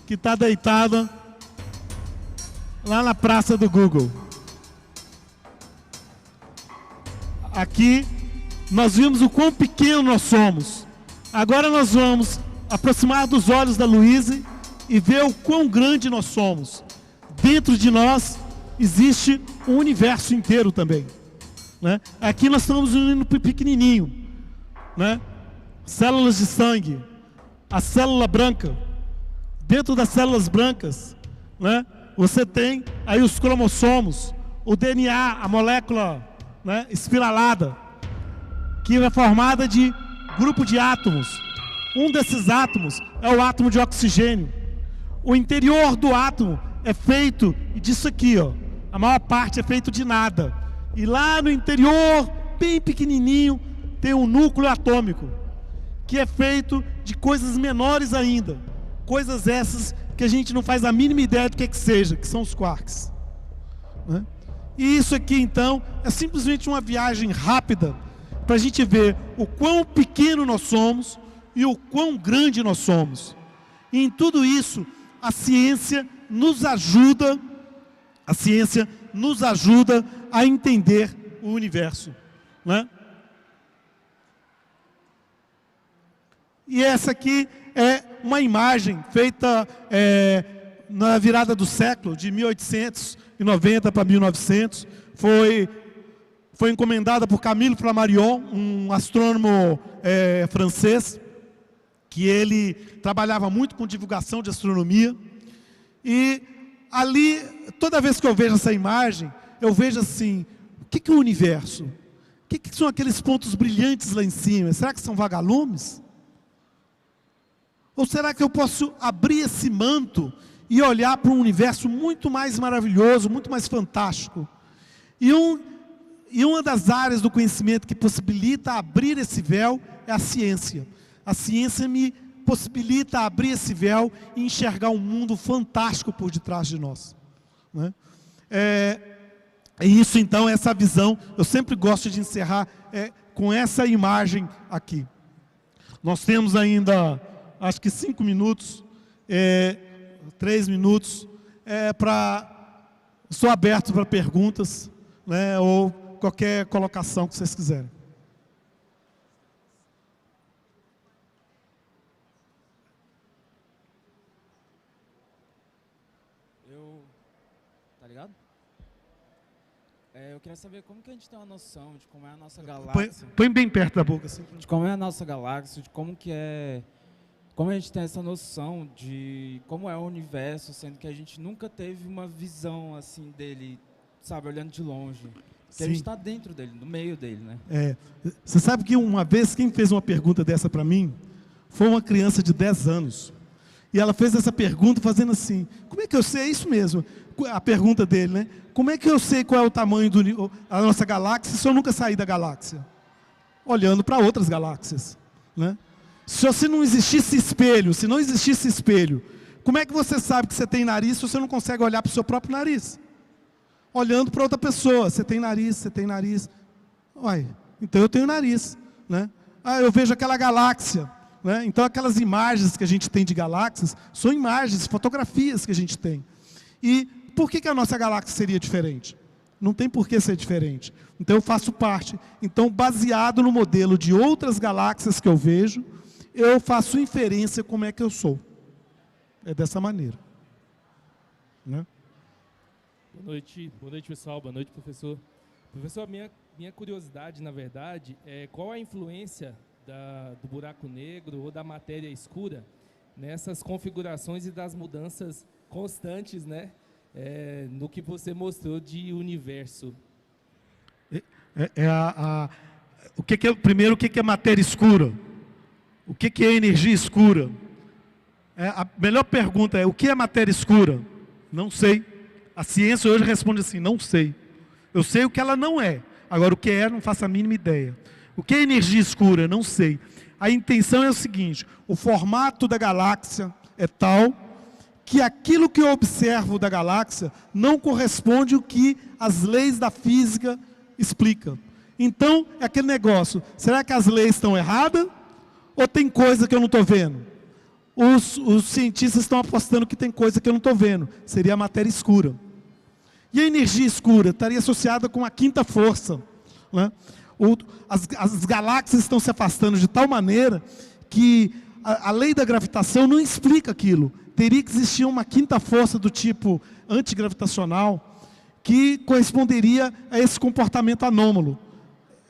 que está deitada lá na praça do Google. Aqui nós vimos o quão pequeno nós somos. Agora nós vamos aproximar dos olhos da Luíse e ver o quão grande nós somos. Dentro de nós existe um universo inteiro também, né? Aqui nós estamos indo pequenininho. né? Células de sangue, a célula branca. Dentro das células brancas, né, você tem aí os cromossomos, o DNA, a molécula, né, espiralada, que é formada de grupo de átomos. Um desses átomos é o átomo de oxigênio. O interior do átomo é feito disso aqui, ó. A maior parte é feito de nada. E lá no interior, bem pequenininho, tem um núcleo atômico, que é feito de coisas menores ainda. Coisas essas que a gente não faz a mínima ideia do que seja, que são os quarks, né? E isso aqui, então, é simplesmente uma viagem rápida para a gente ver o quão pequeno nós somos e o quão grande nós somos. E em tudo isso, a ciência nos ajuda a entender o universo, né? E essa aqui é uma imagem feita na virada do século, de 1890 para 1900. Foi encomendada por Camille Flammarion, um astrônomo francês, que ele trabalhava muito com divulgação de astronomia. E ali, toda vez que eu vejo essa imagem, eu vejo assim, o que é o universo? O que são aqueles pontos brilhantes lá em cima? Será que são vagalumes? Ou será que eu posso abrir esse manto e olhar para um universo muito mais maravilhoso, muito mais fantástico? E uma das áreas do conhecimento que possibilita abrir esse véu é a ciência. A ciência me possibilita abrir esse véu e enxergar um mundo fantástico por detrás de nós, né? Isso então, essa visão, eu sempre gosto de encerrar com essa imagem aqui. Nós temos ainda, acho que 5 minutos, 3 minutos, sou aberto para perguntas, né, ou qualquer colocação que vocês quiserem. Tá ligado? Eu queria saber como que a gente tem uma noção de como é a nossa galáxia. Põe bem perto da boca, assim. De como é a nossa galáxia, de como que é... Como a gente tem essa noção de como é o universo, sendo que a gente nunca teve uma visão assim dele, sabe, olhando de longe. Porque a gente está dentro dele, no meio dele, né? Você sabe que uma vez quem fez uma pergunta dessa para mim foi uma criança de 10 anos. E ela fez essa pergunta fazendo assim, como é que eu sei? É isso mesmo, a pergunta dele, né? Como é que eu sei qual é o tamanho da nossa galáxia se eu nunca sair da galáxia? Olhando para outras galáxias, né? Se não existisse espelho, se não existisse espelho, como é que você sabe que você tem nariz se você não consegue olhar para o seu próprio nariz? Olhando para outra pessoa, você tem nariz. Uai, então eu tenho nariz, né? Eu vejo aquela galáxia, né? Então aquelas imagens que a gente tem de galáxias, são imagens, fotografias que a gente tem. E por que a nossa galáxia seria diferente? Não tem por que ser diferente. Então eu faço parte. Então, baseado no modelo de outras galáxias que eu vejo, eu faço inferência como é que eu sou. É dessa maneira, né? Boa noite pessoal, boa noite professor. Professor, minha curiosidade, na verdade, é qual a influência do buraco negro ou da matéria escura nessas configurações e das mudanças constantes, né, no que você mostrou de universo? Primeiro, o que é matéria escura? O que é energia escura? A melhor pergunta é, o que é matéria escura? Não sei. A ciência hoje responde assim, não sei. Eu sei o que ela não é. Agora, o que é, não faço a mínima ideia. O que é energia escura? Não sei. A intenção é o seguinte, o formato da galáxia é tal que aquilo que eu observo da galáxia não corresponde ao que as leis da física explicam. Então, é aquele negócio, será que as leis estão erradas? Ou tem coisa que eu não estou vendo? Os cientistas estão apostando que tem coisa que eu não estou vendo. Seria a matéria escura. E a energia escura estaria associada com a quinta força, né? As galáxias estão se afastando de tal maneira que a lei da gravitação não explica aquilo. Teria que existir uma quinta força do tipo antigravitacional que corresponderia a esse comportamento anômalo.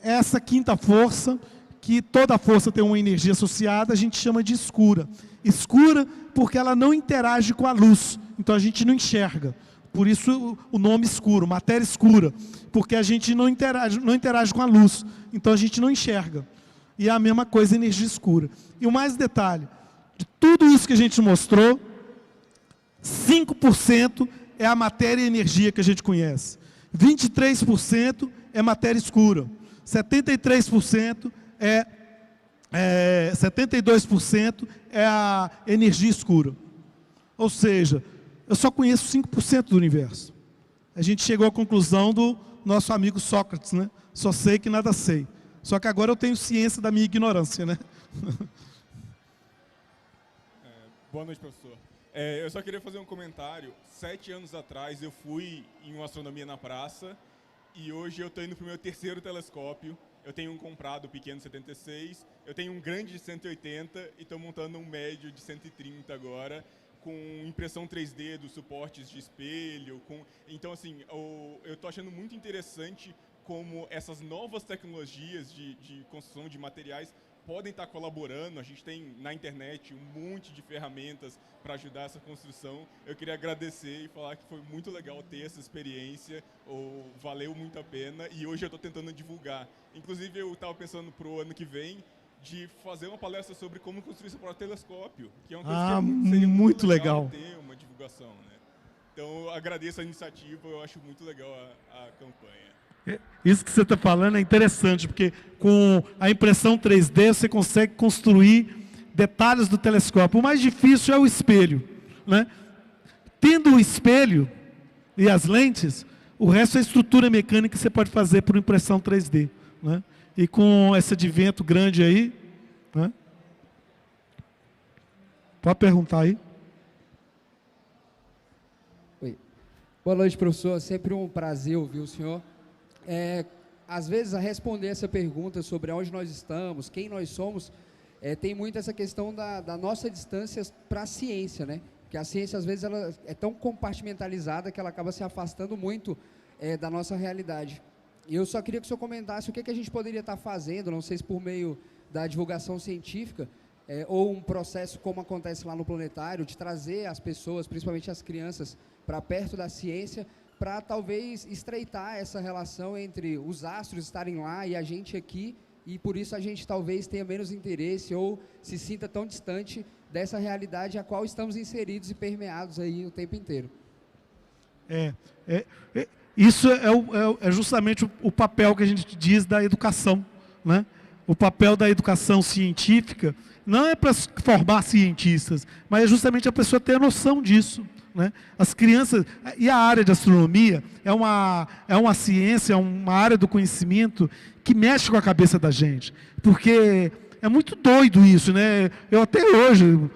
Essa quinta força que toda força tem uma energia associada, a gente chama de escura. Escura porque ela não interage com a luz, então a gente não enxerga. Por isso o nome escuro, matéria escura, porque a gente não interage com a luz, então a gente não enxerga. E é a mesma coisa energia escura. E o mais detalhe, de tudo isso que a gente mostrou, 5% é a matéria e energia que a gente conhece. 23% é matéria escura. 72% é a energia escura. Ou seja, eu só conheço 5% do universo. A gente chegou à conclusão do nosso amigo Sócrates, né? Só sei que nada sei. Só que agora eu tenho ciência da minha ignorância, né? Boa noite, professor. Eu só queria fazer um comentário. 7 anos atrás eu fui em uma astronomia na praça e hoje eu estou indo para o meu 3º telescópio. Eu tenho um comprado pequeno de 76, eu tenho um grande de 180 e estou montando um médio de 130 agora, com impressão 3D dos suportes de espelho. Então, assim, eu estou achando muito interessante como essas novas tecnologias de construção de materiais podem estar colaborando. A gente tem na internet um monte de ferramentas para ajudar essa construção. Eu queria agradecer e falar que foi muito legal ter essa experiência, valeu muito a pena e hoje eu estou tentando divulgar. Inclusive eu estava pensando para o ano que vem de fazer uma palestra sobre como construir seu próprio telescópio, que é uma coisa que seria muito legal ter uma divulgação, né? Então eu agradeço a iniciativa, eu acho muito legal a campanha. Isso que você está falando é interessante, porque com a impressão 3D você consegue construir detalhes do telescópio. O mais difícil é o espelho, né? Tendo o espelho e as lentes, o resto é estrutura mecânica que você pode fazer por impressão 3D, né? E com esse advento grande aí, né? Pode perguntar aí. Oi. Boa noite, professor. Sempre um prazer ouvir o senhor. Às vezes, a responder essa pergunta sobre onde nós estamos, quem nós somos, tem muito essa questão da nossa distância para a ciência, né? Porque a ciência, às vezes, ela é tão compartimentalizada que ela acaba se afastando muito da nossa realidade. E eu só queria que o senhor comentasse o que a gente poderia estar fazendo, não sei se por meio da divulgação científica, ou um processo como acontece lá no planetário, de trazer as pessoas, principalmente as crianças, para perto da ciência, para talvez estreitar essa relação entre os astros estarem lá e a gente aqui, e por isso a gente talvez tenha menos interesse ou se sinta tão distante dessa realidade a qual estamos inseridos e permeados aí o tempo inteiro. Isso é justamente o papel que a gente diz da educação, né? O papel da educação científica não é para formar cientistas, mas é justamente a pessoa ter a noção disso, né? As crianças, e a área de astronomia é uma ciência, é uma área do conhecimento que mexe com a cabeça da gente, porque é muito doido isso, né? Eu até hoje,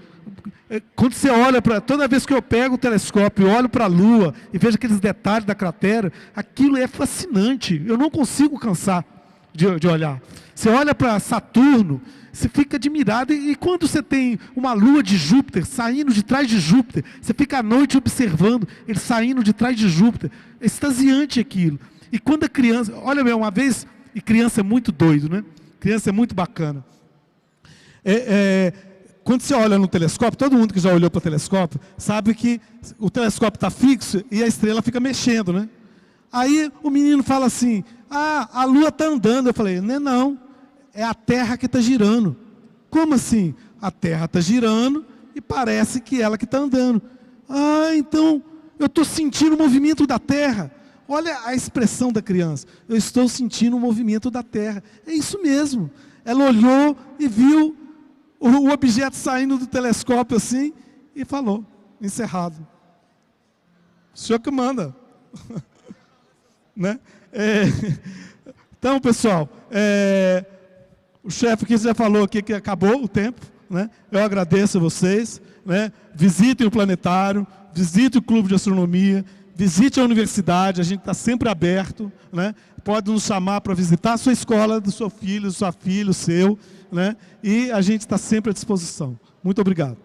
quando você olha para, toda vez que eu pego o telescópio, olho para a Lua e vejo aqueles detalhes da cratera, aquilo é fascinante, eu não consigo cansar de olhar. Você olha para Saturno, você fica admirado, e quando você tem uma lua de Júpiter saindo de trás de Júpiter, você fica à noite observando ele saindo de trás de Júpiter, é extasiante aquilo. E quando a criança, olha bem, uma vez, e criança é muito doido, né? Criança é muito bacana. Quando você olha no telescópio, todo mundo que já olhou para o telescópio, sabe que o telescópio está fixo e a estrela fica mexendo, né? Aí o menino fala assim, a lua está andando. Eu falei, não, é a Terra que está girando. Como assim? A Terra está girando e parece que ela que está andando. Então eu estou sentindo o movimento da Terra. Olha a expressão da criança. Eu estou sentindo o movimento da Terra. É isso mesmo. Ela olhou e viu o objeto saindo do telescópio assim e falou, encerrado. O senhor que manda. Né? Então, pessoal, o chefe aqui já falou aqui que acabou o tempo, né? Eu agradeço a vocês, né? Visitem o planetário, visitem o clube de astronomia, visite a universidade, a gente está sempre aberto, né? Pode nos chamar para visitar a sua escola, do seu filho, sua filha, o seu, né? E a gente está sempre à disposição. Muito obrigado.